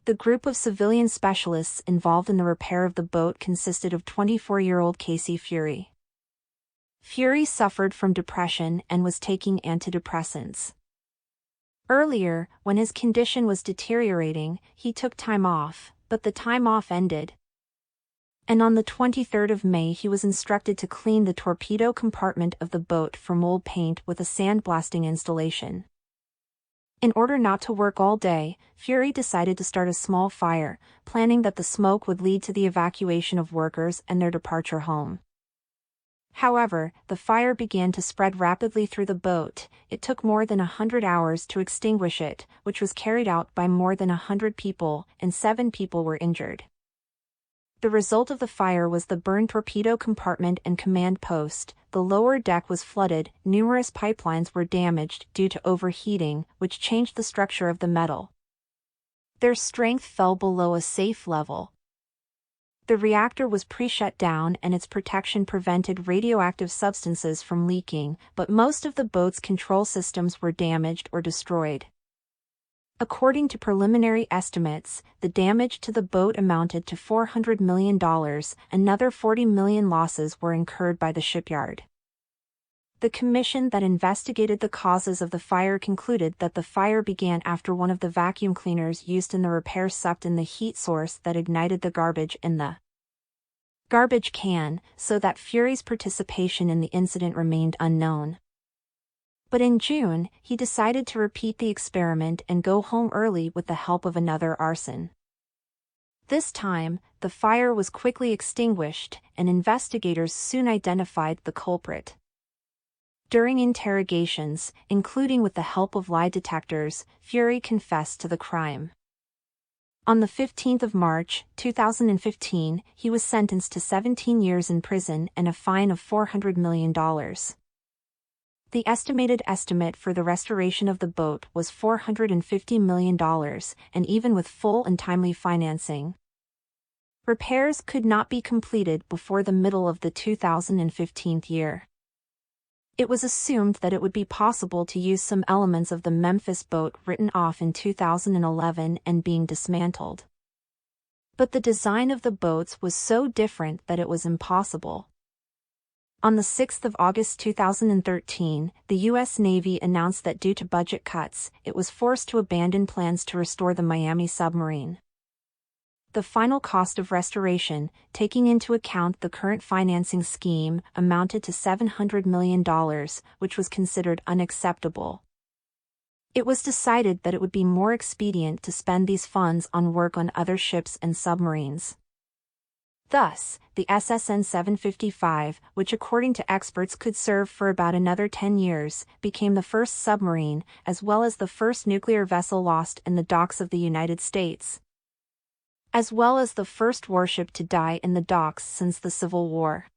The group of civilian specialists involved in the repair of the boat consisted of 24-year-old Casey Fury. Fury suffered from depression and was taking antidepressants. Earlier, when his condition was deteriorating, he took time off, but the time off ended. And on the 23rd of May he was instructed to clean the torpedo compartment of the boat for mold paint with a sandblasting installation. In order not to work all day, Fury decided to start a small fire, planning that the smoke would lead to the evacuation of workers and their departure home. However, the fire began to spread rapidly through the boat. It took more than 100 hours to extinguish it, which was carried out by more than 100 people, and 7 people were injured. The result of the fire was the burned torpedo compartment and command post. The lower deck was flooded, numerous pipelines were damaged due to overheating, which changed the structure of the metal. Their strength fell below a safe level. The reactor was pre-shut down and its protection prevented radioactive substances from leaking, but most of the boat's control systems were damaged or destroyed. According to preliminary estimates, the damage to the boat amounted to $400 million. Another 40 million losses were incurred by the shipyard. The commission that investigated the causes of the fire concluded that the fire began after one of the vacuum cleaners used in the repair sucked in the heat source that ignited the garbage in the garbage can, so that Fury's participation in the incident remained unknown. But in June, he decided to repeat the experiment and go home early with the help of another arson. This time, the fire was quickly extinguished, and investigators soon identified the culprit. During interrogations, including with the help of lie detectors, Fury confessed to the crime. On the 15th of March, 2015, he was sentenced to 17 years in prison and a fine of $400 million. The estimated estimate for the restoration of the boat was $450 million, and even with full and timely financing, repairs could not be completed before the middle of the 2015 year. It was assumed that it would be possible to use some elements of the Memphis boat written off in 2011 and being dismantled. But the design of the boats was so different that it was impossible. On the 6th of August 2013, the U.S. Navy announced that due to budget cuts, it was forced to abandon plans to restore the Miami submarine. The final cost of restoration, taking into account the current financing scheme, amounted to $700 million, which was considered unacceptable. It was decided that it would be more expedient to spend these funds on work on other ships and submarines. Thus, the SSN 755, which according to experts could serve for about another 10 years, became the first submarine, as well as the first nuclear vessel lost in the docks of the United States, as well as the first warship to die in the docks since the Civil War.